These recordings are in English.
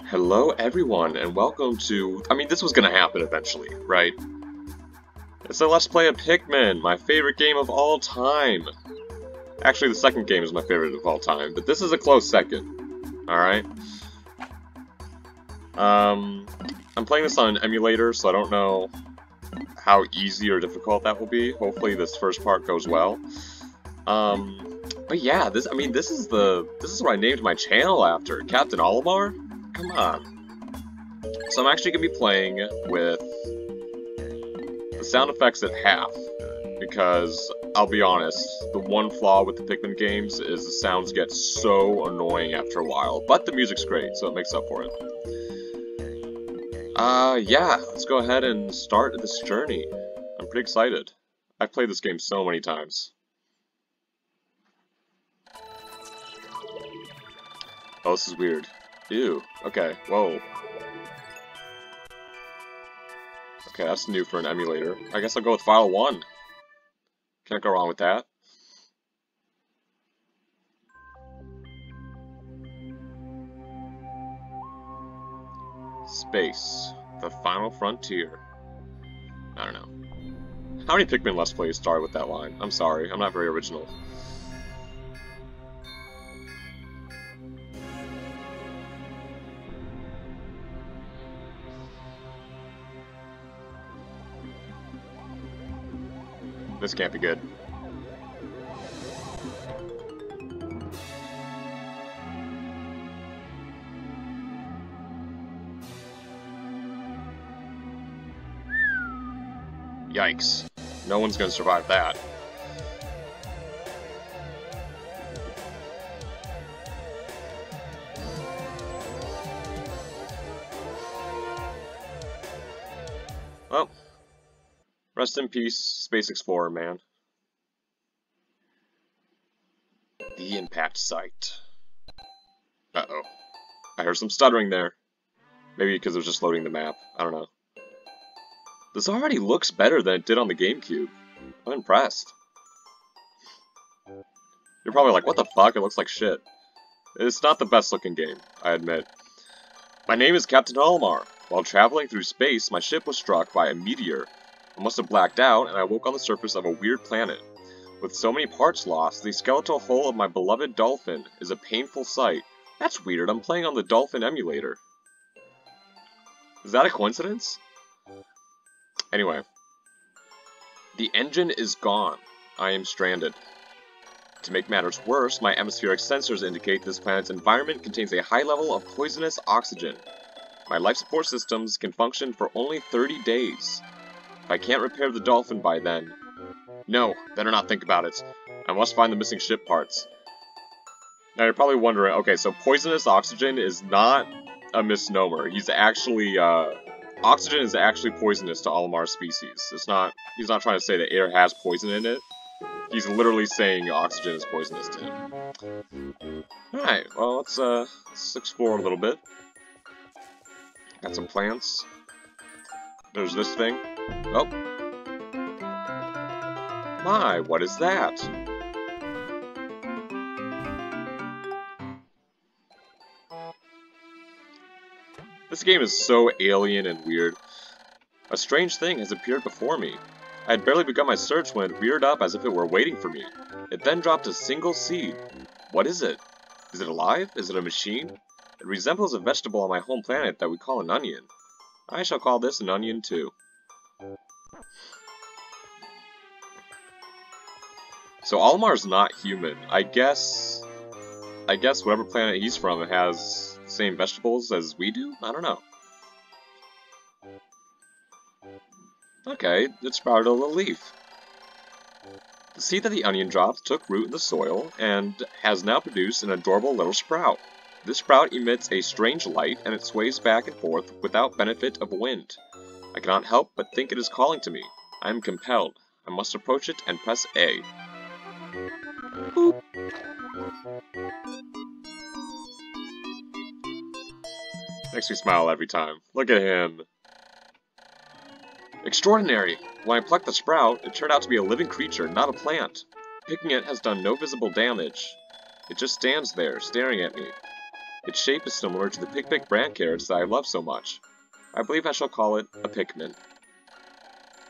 Hello everyone, and welcome to... this was gonna happen eventually, right? It's a Let's Play of Pikmin, my favorite game of all time. Actually, the second game is my favorite of all time, but this is a close second. Alright? I'm playing this on an emulator, so I don't know how easy or difficult that will be. Hopefully this first part goes well. But yeah, this is what I named my channel after, Captain Olimar? Come on. So I'm actually going to be playing with the sound effects at half, because, I'll be honest, the one flaw with the Pikmin games is the sounds get so annoying after a while, but the music's great, so it makes up for it. Yeah, let's go ahead and start this journey. I'm pretty excited. I've played this game so many times. Oh, this is weird. Ew. Okay, whoa. Okay, that's new for an emulator. I guess I'll go with File 1. Can't go wrong with that. Space. The final frontier. I don't know. How many Pikmin Let's Plays start with that line? I'm sorry, I'm not very original. This can't be good. Yikes. No one's gonna survive that. Well, rest in peace, Space Explorer, man. The impact site. Uh-oh. I heard some stuttering there. Maybe because it was just loading the map. I don't know. This already looks better than it did on the GameCube. I'm impressed. You're probably like, what the fuck? It looks like shit. It's not the best looking game, I admit. My name is Captain Olimar. While traveling through space, my ship was struck by a meteor. I must have blacked out, and I woke on the surface of a weird planet. With so many parts lost, the skeletal hull of my beloved dolphin is a painful sight. That's weird, I'm playing on the Dolphin emulator. Is that a coincidence? Anyway. The engine is gone. I am stranded. To make matters worse, my atmospheric sensors indicate this planet's environment contains a high level of poisonous oxygen. My life support systems can function for only 30 days. If I can't repair the dolphin by then... No, better not think about it. I must find the missing ship parts. Now you're probably wondering, okay, so poisonous oxygen is not a misnomer. He's actually, oxygen is actually poisonous to Olimar's species. It's not, he's not trying to say that air has poison in it. He's literally saying oxygen is poisonous to him. Alright, well, let's explore a little bit. Got some plants. There's this thing. Oh. My, what is that? This game is so alien and weird. A strange thing has appeared before me. I had barely begun my search when it reared up as if it were waiting for me. It then dropped a single seed. What is it? Is it alive? Is it a machine? It resembles a vegetable on my home planet that we call an onion. I shall call this an onion too. So Olimar's not human. I guess whatever planet he's from has the same vegetables as we do? I don't know. Okay, it sprouted a little leaf. The seed that the onion dropped took root in the soil and has now produced an adorable little sprout. This sprout emits a strange light and it sways back and forth without benefit of wind. I cannot help but think it is calling to me. I am compelled. I must approach it and press A. Boop. Makes me smile every time. Look at him. Extraordinary! When I plucked the sprout, it turned out to be a living creature, not a plant. Picking it has done no visible damage. It just stands there, staring at me. Its shape is similar to the Pikmin brand carrots that I love so much. I believe I shall call it a Pikmin.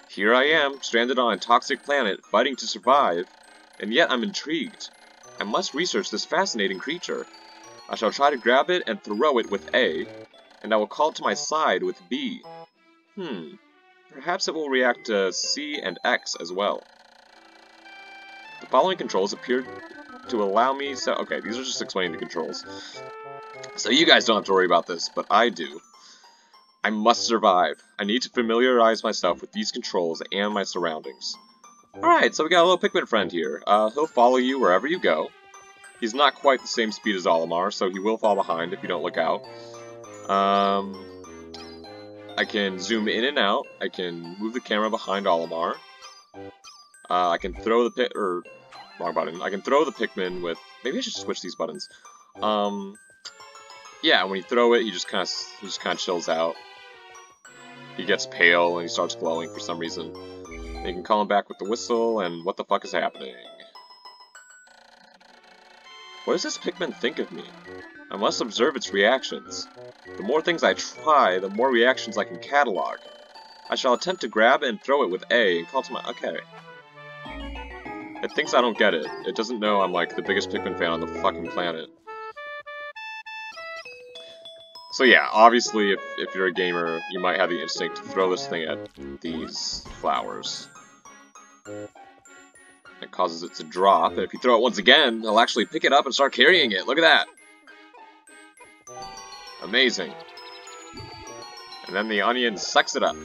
Here I am, stranded on a toxic planet, fighting to survive, and yet I'm intrigued. I must research this fascinating creature. I shall try to grab it and throw it with A, and I will call it to my side with B. Perhaps it will react to C and X as well. The following controls appear to allow me okay, these are just explaining the controls. So you guys don't have to worry about this, but I do. I must survive. I need to familiarize myself with these controls and my surroundings. Alright, so we got a little Pikmin friend here. He'll follow you wherever you go. He's not quite the same speed as Olimar, so he will fall behind if you don't look out. I can zoom in and out. I can move the camera behind Olimar. I can throw the wrong button. I can throw the Pikmin with... Maybe I should switch these buttons. Yeah, when you throw it, he just kind of chills out. He gets pale and he starts glowing for some reason. And you can call him back with the whistle, and what the fuck is happening? What does this Pikmin think of me? I must observe its reactions. The more things I try, the more reactions I can catalog. I shall attempt to grab and throw it with A and call to my... Okay. It thinks I don't get it. It doesn't know I'm like the biggest Pikmin fan on the fucking planet. So yeah, obviously if you're a gamer, you might have the instinct to throw this thing at these flowers. It causes it to drop, and if you throw it once again, it'll actually pick it up and start carrying it. Look at that! Amazing. And then the onion sucks it up.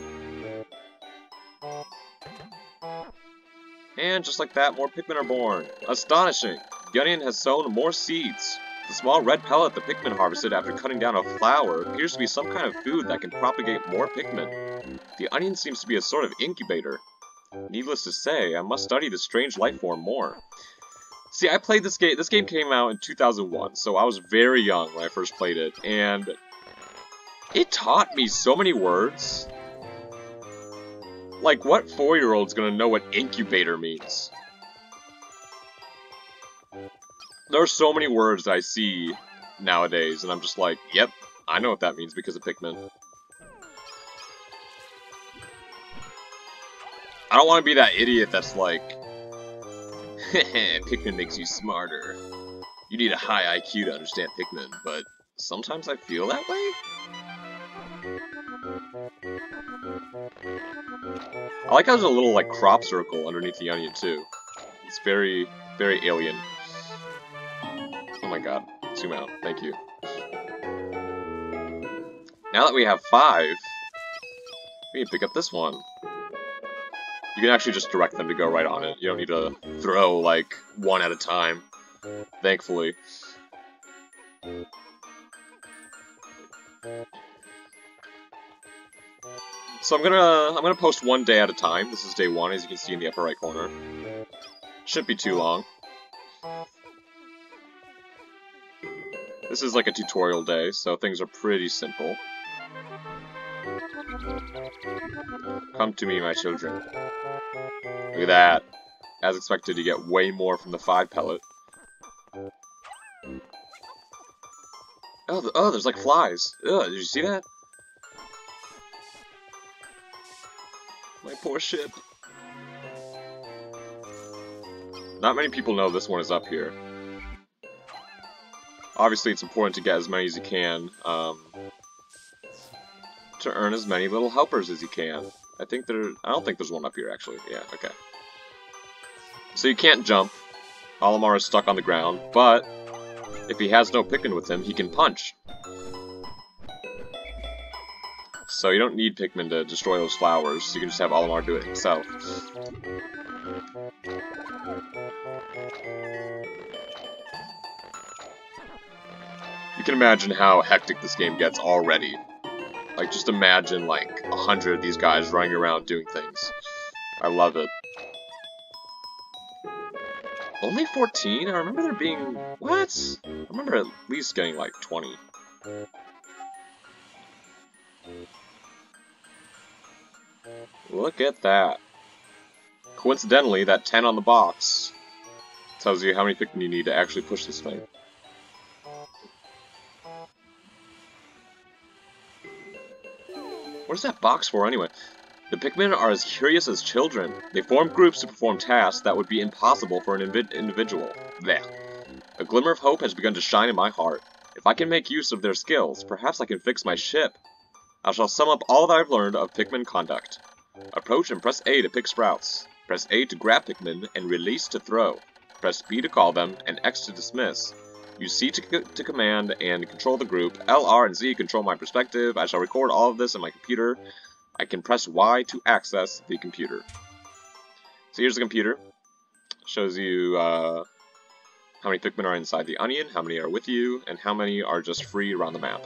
And just like that, more Pikmin are born. Astonishing! The onion has sown more seeds. The small red pellet the Pikmin harvested after cutting down a flower appears to be some kind of food that can propagate more Pikmin. The onion seems to be a sort of incubator. Needless to say, I must study this strange life form more. See, I played this game. This game came out in 2001, so I was very young when I first played it, and it taught me so many words. Like, what 4-year-old's gonna know what incubator means? There are so many words that I see nowadays, and I'm just like, yep, I know what that means because of Pikmin. I don't want to be that idiot that's like, Pikmin makes you smarter. You need a high IQ to understand Pikmin, but sometimes I feel that way? I like how there's a little, like, crop circle underneath the onion, too. It's very, very alien. Oh my god. Zoom out. Thank you. Now that we have 5, we can pick up this one. You can actually just direct them to go right on it. You don't need to throw, like, one at a time. Thankfully. So I'm gonna post one day at a time. This is day 1, as you can see in the upper right corner. Shouldn't be too long. This is like a tutorial day, so things are pretty simple. Come to me, my children. Look at that. As expected, you get way more from the 5 pellet. Oh, there's like flies. Ugh, did you see that? My poor ship. Not many people know this one is up here. Obviously, it's important to get as many as you can, to earn as many little helpers as you can. I don't think there's one up here, actually. Yeah, okay. So you can't jump. Olimar is stuck on the ground, but if he has no Pikmin with him, he can punch. So you don't need Pikmin to destroy those flowers. You can just have Olimar do it himself. You can imagine how hectic this game gets already. Like, just imagine, like, 100 of these guys running around doing things. I love it. Only 14? I remember there being... What? I remember at least getting, like, 20. Look at that. Coincidentally, that 10 on the box Tells you how many Pikmin you need to actually push this thing. What is that box for anyway? The Pikmin are as curious as children. They form groups to perform tasks that would be impossible for an individual. Blech. A glimmer of hope has begun to shine in my heart. If I can make use of their skills, perhaps I can fix my ship. I shall sum up all that I've learned of Pikmin conduct. Approach and press A to pick sprouts. Press A to grab Pikmin and release to throw. Press B to call them and X to dismiss. Use C to command and control the group. L, R, and Z control my perspective. I shall record all of this in my computer. I can press Y to access the computer. So here's the computer. Shows you how many Pikmin are inside the onion, how many are with you, and how many are just free around the map.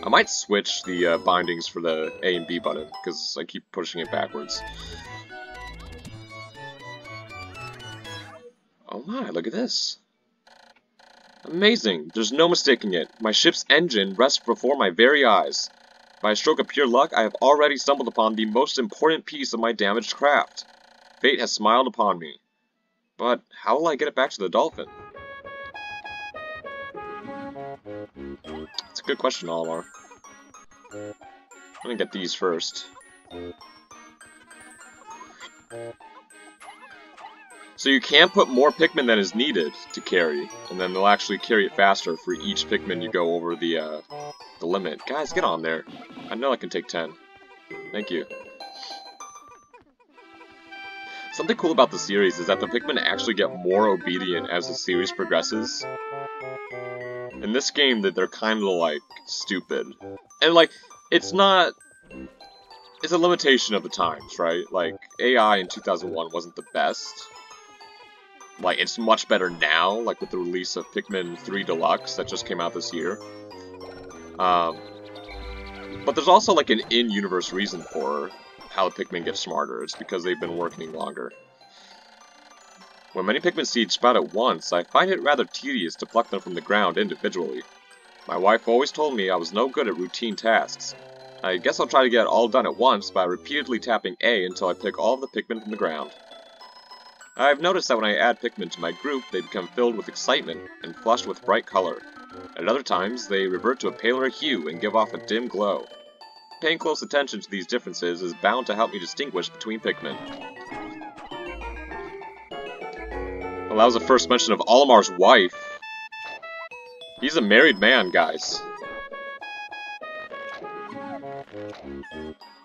I might switch the bindings for the A and B button, because I keep pushing it backwards. Oh my, look at this. Amazing, there's no mistaking it. My ship's engine rests before my very eyes. By a stroke of pure luck, I have already stumbled upon the most important piece of my damaged craft. Fate has smiled upon me. But how will I get it back to the dolphin? It's a good question, Olimar. I'm gonna get these first. So you can put more Pikmin than is needed to carry, and then they'll actually carry it faster for each Pikmin you go over the limit. Guys, get on there. I know I can take 10. Thank you. Something cool about the series is that the Pikmin actually get more obedient as the series progresses. In this game, that they're kind of like stupid, and like it's not. It's a limitation of the times, right? Like AI in 2001 wasn't the best. Like it's much better now, like with the release of Pikmin 3 Deluxe that just came out this year. But there's also like an in-universe reason for how the Pikmin get smarter. It's because they've been working longer. When many Pikmin seeds sprout at once, I find it rather tedious to pluck them from the ground individually. My wife always told me I was no good at routine tasks. I guess I'll try to get it all done at once by repeatedly tapping A until I pick all of the Pikmin from the ground. I've noticed that when I add Pikmin to my group, they become filled with excitement and flushed with bright color. At other times, they revert to a paler hue and give off a dim glow. Paying close attention to these differences is bound to help me distinguish between Pikmin. Well, that was the first mention of Olimar's wife. He's a married man, guys.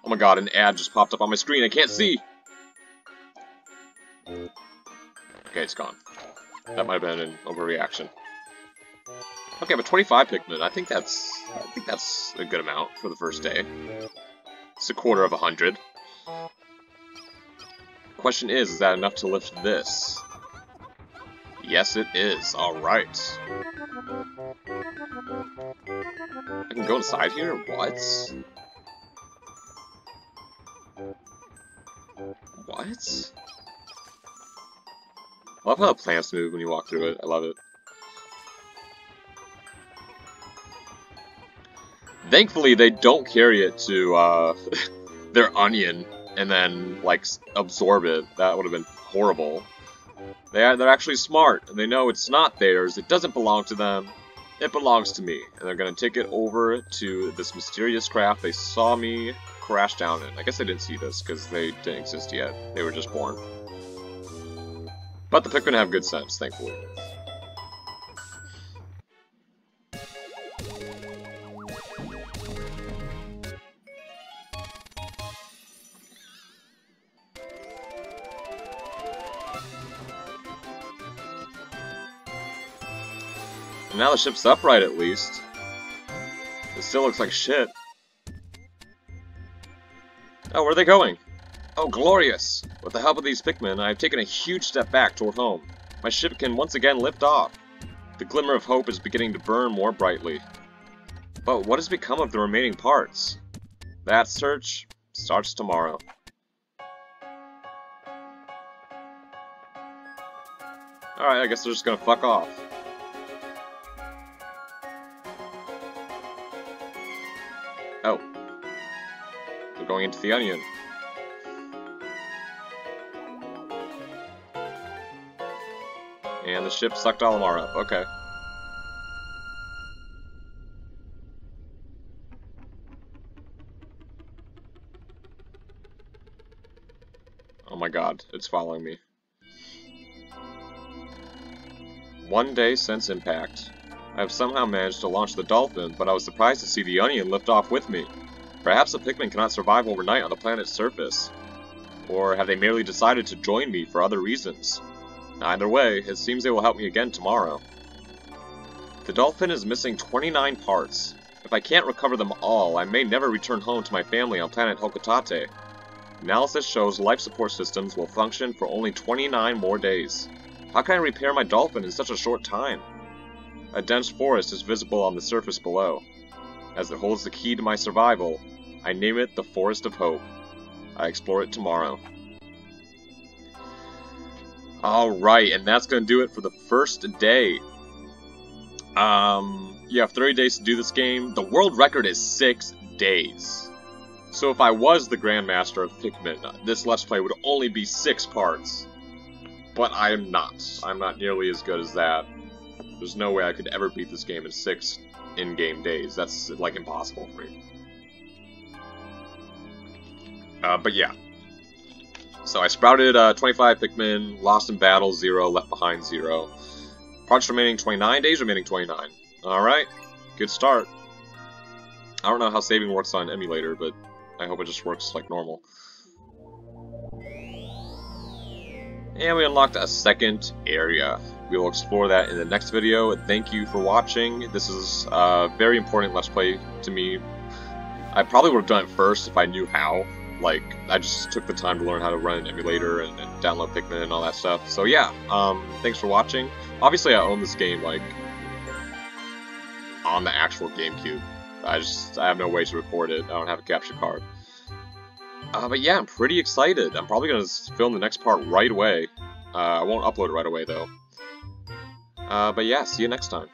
Oh my god, an ad just popped up on my screen. I can't see! Okay, it's gone. That might have been an overreaction. Okay, but 25 Pikmin. I think that's a good amount for the first day. It's a quarter of 100. Question is that enough to lift this? Yes, it is. Alright. I can go inside here? What? What? I love how the plants move when you walk through it. I love it. Thankfully, they don't carry it to their onion and then like absorb it. That would have been horrible. They're actually smart, and they know it's not theirs. It doesn't belong to them. It belongs to me, and they're gonna take it over to this mysterious craft they saw me crash down in. I guess they didn't see this because they didn't exist yet. They were just born. But the Pikmin have good sense, thankfully. And now the ship's upright, at least. It still looks like shit. Oh, where are they going? Oh, glorious! With the help of these Pikmin, I have taken a huge step back toward home. My ship can once again lift off. The glimmer of hope is beginning to burn more brightly. But what has become of the remaining parts? That search starts tomorrow. Alright, I guess they're just gonna fuck off. Oh. They're going into the onion. And the ship sucked Olimar up. Okay. Oh my god, it's following me. 1 day since impact. I have somehow managed to launch the dolphin, but I was surprised to see the onion lift off with me. Perhaps the Pikmin cannot survive overnight on the planet's surface. Or have they merely decided to join me for other reasons? Either way, it seems they will help me again tomorrow. The dolphin is missing 29 parts. If I can't recover them all, I may never return home to my family on planet Hokotate. Analysis shows life support systems will function for only 29 more days. How can I repair my dolphin in such a short time? A dense forest is visible on the surface below. As it holds the key to my survival, I name it the Forest of Hope. I explore it tomorrow. Alright, and that's going to do it for the first day. You have 30 days to do this game. The world record is 6 days. So if I was the Grandmaster of Pikmin, this Let's Play would only be 6 parts. But I am not. I'm not nearly as good as that. There's no way I could ever beat this game in 6 in-game days. That's, like, impossible for me. But yeah. So I sprouted 25 Pikmin, lost in battle 0, left behind 0. Parts remaining 29, days remaining 29. Alright, good start. I don't know how saving works on emulator, but I hope it just works like normal. And we unlocked a second area. We will explore that in the next video. Thank you for watching. This is a very important Let's Play to me. I probably would have done it first if I knew how. Like, I just took the time to learn how to run an emulator and download Pikmin and all that stuff. So yeah, thanks for watching. Obviously I own this game, like, on the actual GameCube. I have no way to record it. I don't have a capture card. But yeah, I'm pretty excited. I'm probably going to film the next part right away. I won't upload it right away, though. But yeah, see you next time.